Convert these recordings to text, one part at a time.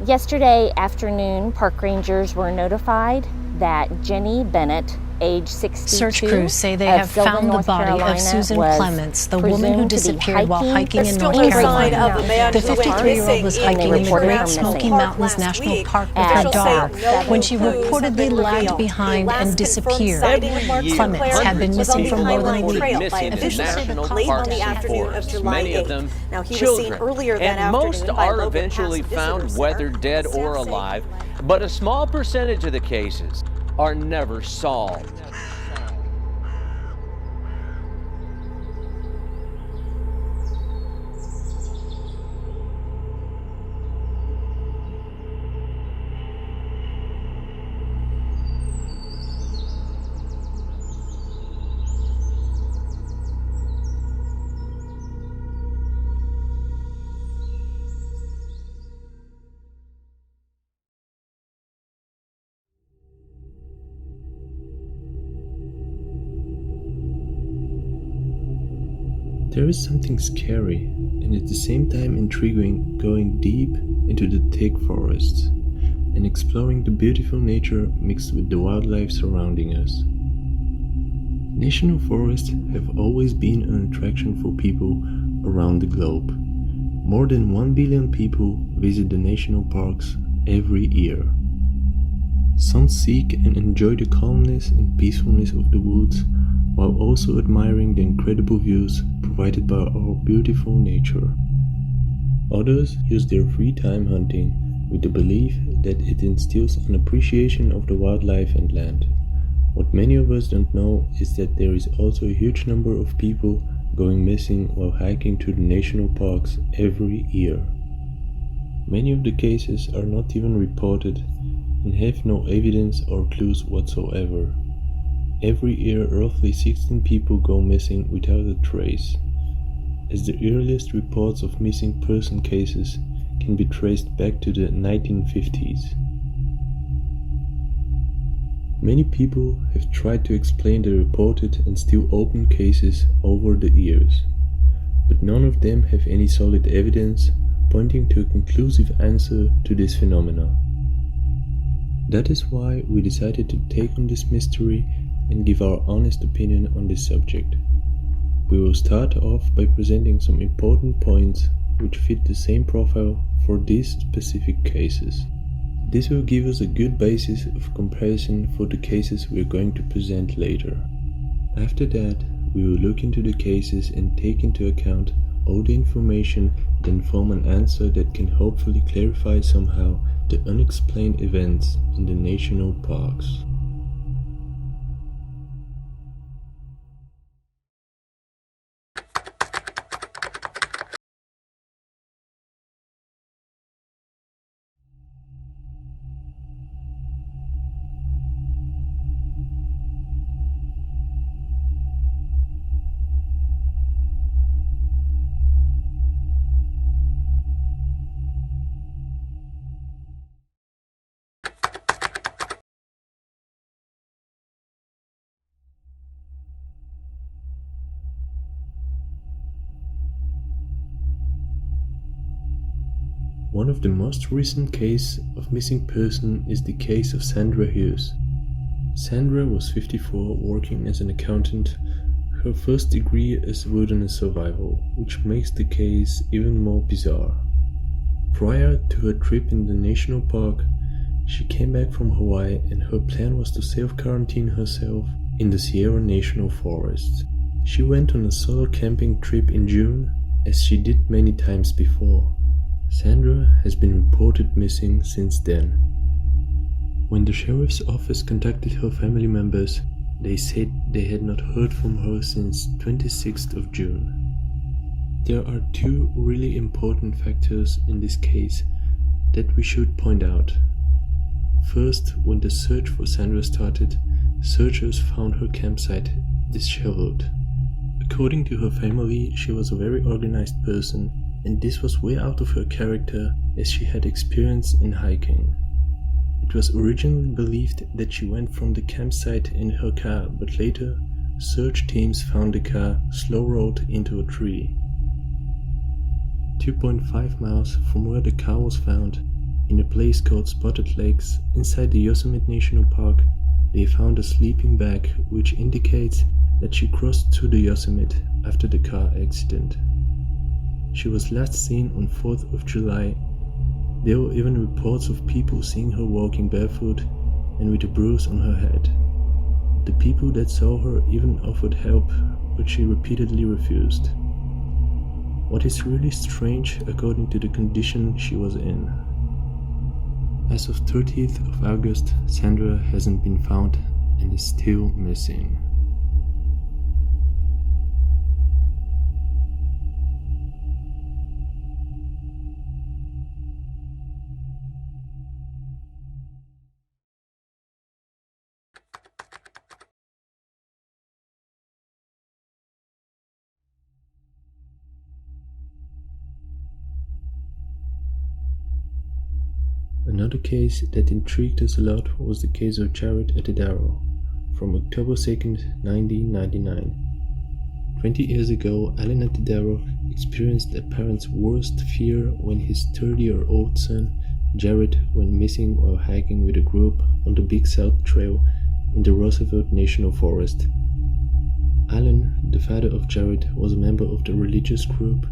Yesterday afternoon, park rangers were notified that Jenny Bennett, age 62, search crews say they have Sylvan, found the North body Carolina, of Susan was Clements, the woman who presumed to be disappeared while hiking in North English Carolina. Mountain of a man The who went 53-year-old was missing hiking in the reported Great her Smoky missing. Mountains Last National week, Park with at her daughter no when she clues reportedly have been lagged revealed. behind The last and disappeared. confirmed sighting was Clements declared had been was on missing the for more than a Highline week. Trail by Officials say the officials cause late of on the death afternoon of July many 8th. of them Now, he children. was seen earlier that and most afternoon by are Logan eventually Pass found Visitor whether Center. dead The or staff say alive, but a small percentage of the cases are never solved. There is something scary and at the same time intriguing going deep into the thick forests and exploring the beautiful nature mixed with the wildlife surrounding us. National forests have always been an attraction for people around the globe. More than 1 billion people visit the national parks every year. Some seek and enjoy the calmness and peacefulness of the woods, while also admiring the incredible views provided by our beautiful nature. Others use their free time hunting with the belief that it instills an appreciation of the wildlife and land. What many of us don't know is that there is also a huge number of people going missing while hiking to the national parks every year. Many of the cases are not even reported and have no evidence or clues whatsoever. Every year roughly 16 people go missing without a trace, as the earliest reports of missing person cases can be traced back to the 1950s. Many people have tried to explain the reported and still open cases over the years, but none of them have any solid evidence pointing to a conclusive answer to this phenomena. That is why we decided to take on this mystery and give our honest opinion on this subject. We will start off by presenting some important points which fit the same profile for these specific cases. This will give us a good basis of comparison for the cases we are going to present later. After that, we will look into the cases and take into account all the information, then form an answer that can hopefully clarify somehow the unexplained events in the national parks. One of the most recent cases of missing person is the case of Sandra Hughes. Sandra was 54, working as an accountant, her first degree as wilderness survival, which makes the case even more bizarre. Prior to her trip in the national park, she came back from Hawaii and her plan was to self-quarantine herself in the Sierra National Forest. She went on a solo camping trip in June, as she did many times before. Sandra has been reported missing since then. When the sheriff's office contacted her family members, they said they had not heard from her since 26th of June. There are two really important factors in this case that we should point out. First, when the search for Sandra started, searchers found her campsite disheveled. According to her family, she was a very organized person, and this was way out of her character as she had experience in hiking. It was originally believed that she went from the campsite in her car, but later search teams found the car slow-rolled into a tree. 2.5 miles from where the car was found, In a place called Spotted Lakes, inside the Yosemite National Park, they found a sleeping bag which indicates that she crossed to the Yosemite after the car accident. She was last seen on 4th of July. There were even reports of people seeing her walking barefoot and with a bruise on her head. The people that saw her even offered help, but she repeatedly refused. What is really strange according to the condition she was in. As of 30th of August, Sandra hasn't been found and is still missing. Another case that intrigued us a lot was the case of Jared Attidaro from October 2nd, 1999. 20 years ago, Alan Attidaro experienced a parent's worst fear when his 30-year-old son, Jared, went missing while hiking with a group on the Big South Trail in the Roosevelt National Forest. Alan, the father of Jared, was a member of the religious group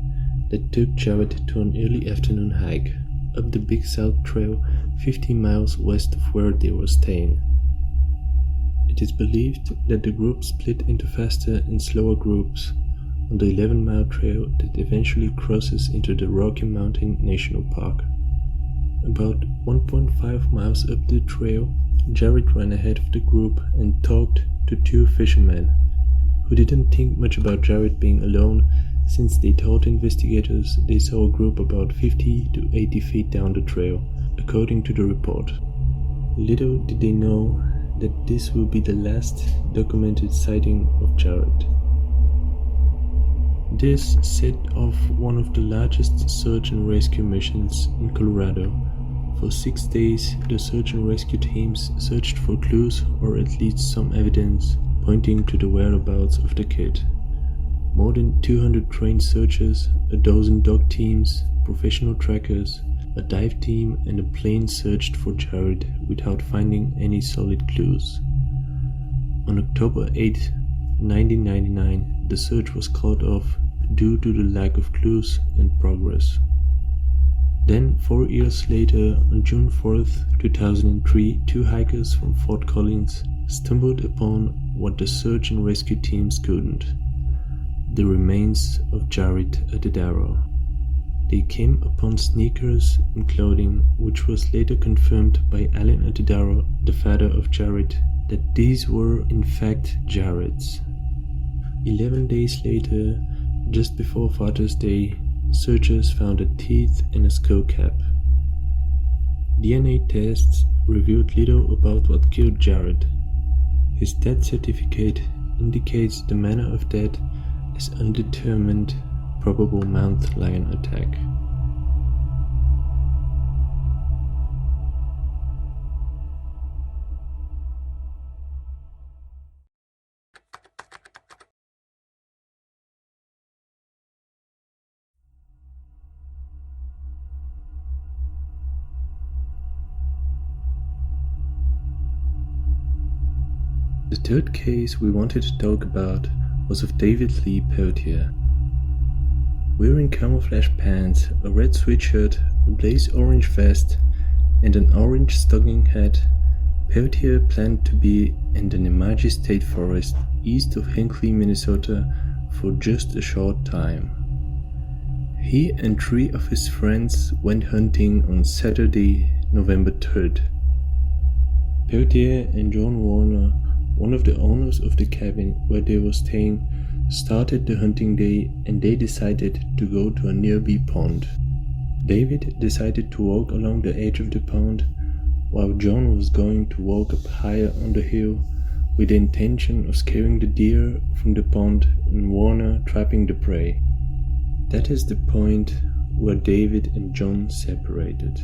that took Jared to an early afternoon hike up the Big South Trail 15 miles west of where they were staying. It is believed that the group split into faster and slower groups on the 11-mile trail that eventually crosses into the Rocky Mountain National Park. About 1.5 miles up the trail, Jared ran ahead of the group and talked to two fishermen, who didn't think much about Jared being alone, since they told investigators they saw a group about 50 to 80 feet down the trail, according to the report. Little did they know that this will be the last documented sighting of Jared. This set off one of the largest search and rescue missions in Colorado. For 6 days, the search and rescue teams searched for clues or at least some evidence pointing to the whereabouts of the kid. More than 200 trained searchers, a dozen dog teams, professional trackers, a dive team and a plane searched for Jared without finding any solid clues. On October 8, 1999, the search was called off due to the lack of clues and progress. Then, 4 years later, on June 4th, 2003, two hikers from Fort Collins stumbled upon what the search and rescue teams couldn't: the remains of Jared Attidaro. They came upon sneakers and clothing, which was later confirmed by Alan Attidaro, the father of Jared, that these were in fact Jared's. 11 days later, just before Father's Day, searchers found a teeth and a skull cap. DNA tests revealed little about what killed Jared. His death certificate indicates the manner of death as undetermined, probable mountain lion attack. The third case we wanted to talk about was of David Peltier. Wearing camouflage pants, a red sweatshirt, a blaze orange vest, and an orange stocking hat, Peltier planned to be in the Nemaji State Forest east of Hinckley, Minnesota for just a short time. He and 3 of his friends went hunting on Saturday, November 3rd. Peltier and John Warner, one of the owners of the cabin where they were staying, started the hunting day, and they decided to go to a nearby pond. David decided to walk along the edge of the pond, while John was going to walk up higher on the hill with the intention of scaring the deer from the pond and Warner trapping the prey. That is the point where David and John separated.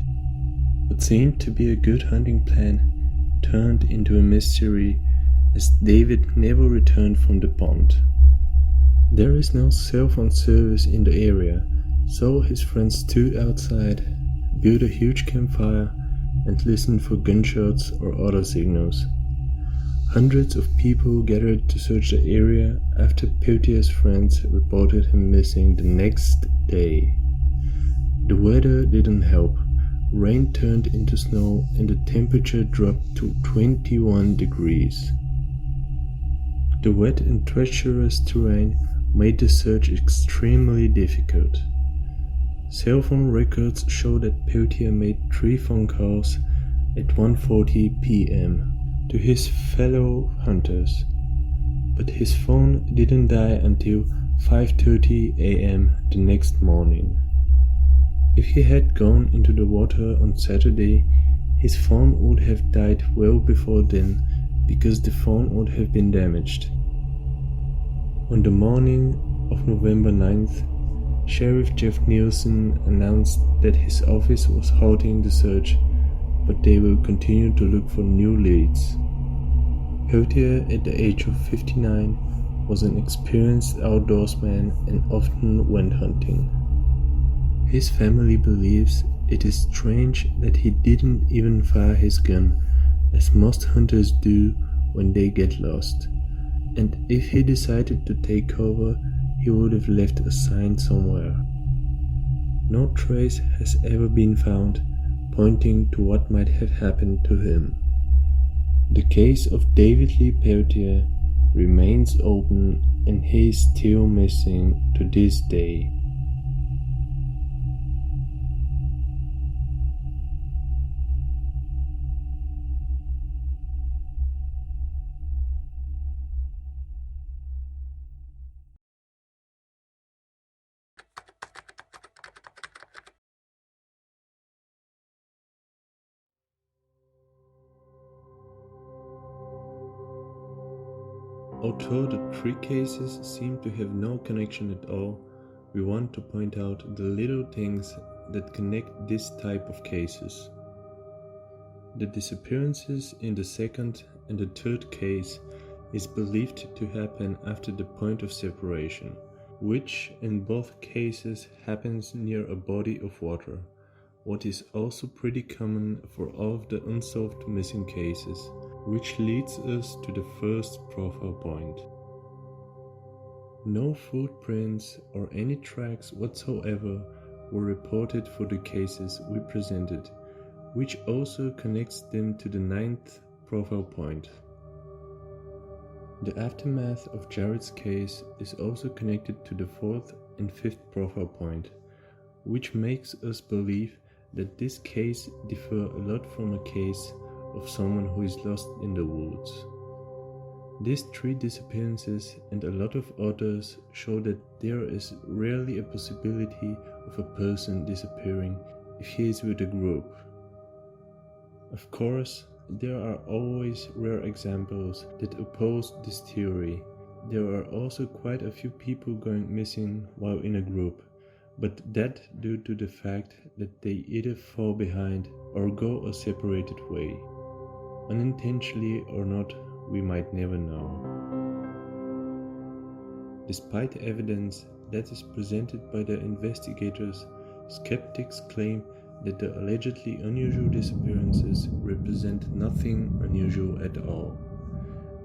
What seemed to be a good hunting plan turned into a mystery, as David never returned from the pond. There is no cell phone service in the area, so his friends stood outside, built a huge campfire, and listened for gunshots or other signals. Hundreds of people gathered to search the area after Peltier's friends reported him missing the next day. The weather didn't help. Rain turned into snow and the temperature dropped to 21 degrees. The wet and treacherous terrain made the search extremely difficult. Cell phone records show that Peltier made 3 phone calls at 1:40 p.m. to his fellow hunters, but his phone didn't die until 5:30 a.m. the next morning. If he had gone into the water on Saturday, his phone would have died well before then because the phone would have been damaged. On the morning of November 9th, Sheriff Jeff Nielsen announced that his office was halting the search, but they will continue to look for new leads. Peltier, at the age of 59, was an experienced outdoorsman and often went hunting. His family believes it is strange that he didn't even fire his gun, as most hunters do when they get lost, and if he decided to take cover, he would have left a sign somewhere. No trace has ever been found pointing to what might have happened to him. The case of David Lee Peltier remains open and he is still missing to this day. Although the 3 cases seem to have no connection at all, we want to point out the little things that connect this type of cases. The disappearances in the second and the third case is believed to happen after the point of separation, which in both cases happens near a body of water, what is also pretty common for all of the unsolved missing cases, which leads us to the first profile point. No footprints or any tracks whatsoever were reported for the cases we presented, which also connects them to the 9th profile point. The aftermath of Jared's case is also connected to the 4th and 5th profile point, which makes us believe that this case differs a lot from a case of someone who is lost in the woods. These 3 disappearances and a lot of others show that there is rarely a possibility of a person disappearing if he is with a group. Of course, there are always rare examples that oppose this theory. There are also quite a few people going missing while in a group, but that due to the fact that they either fall behind or go a separated way. Unintentionally or not, we might never know. Despite evidence that is presented by the investigators, skeptics claim that the allegedly unusual disappearances represent nothing unusual at all,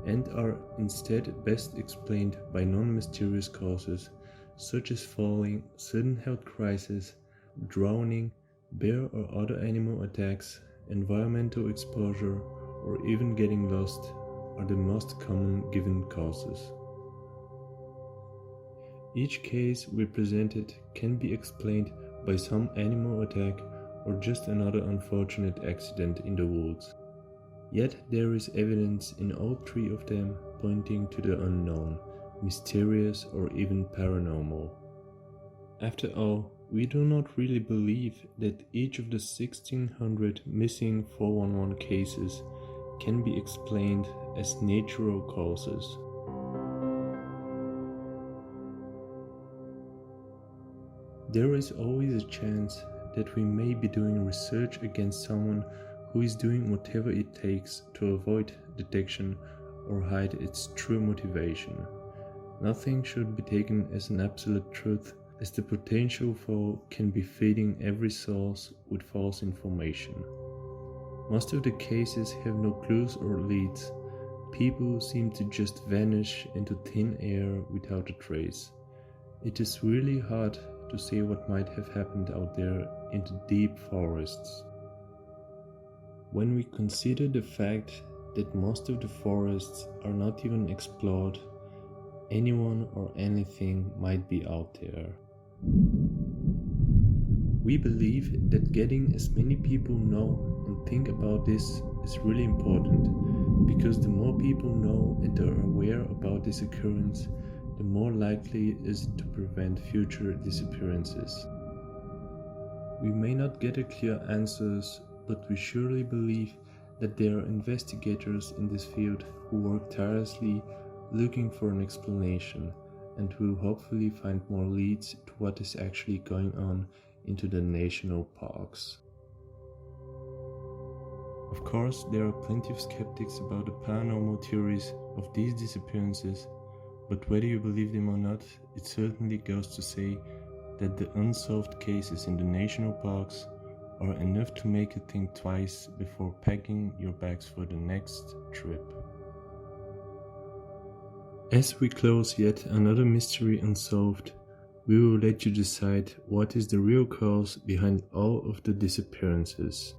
and are instead best explained by non-mysterious causes such as falling, sudden health crisis, drowning, bear or other animal attacks, environmental exposure, or even getting lost are the most common given causes. Each case we presented can be explained by some animal attack or just another unfortunate accident in the woods. Yet there is evidence in all 3 of them pointing to the unknown, mysterious or even paranormal. After all, we do not really believe that each of the 1600 missing 411 cases can be explained as natural causes. There is always a chance that we may be doing research against someone who is doing whatever it takes to avoid detection or hide its true motivation. Nothing should be taken as an absolute truth, as the potential for can be feeding every source with false information. Most of the cases have no clues or leads. People seem to just vanish into thin air without a trace. It is really hard to say what might have happened out there in the deep forests. When we consider the fact that most of the forests are not even explored, anyone or anything might be out there. We believe that getting as many people know and think about this is really important, because the more people know and are aware about this occurrence, the more likely it is to prevent future disappearances. We may not get clear answers, but we surely believe that there are investigators in this field who work tirelessly looking for an explanation, and will hopefully find more leads to what is actually going on into the national parks. Of course, there are plenty of skeptics about the paranormal theories of these disappearances, but whether you believe them or not, it certainly goes to say that the unsolved cases in the national parks are enough to make you think twice before packing your bags for the next trip. As we close yet another mystery unsolved, we will let you decide what is the real cause behind all of the disappearances.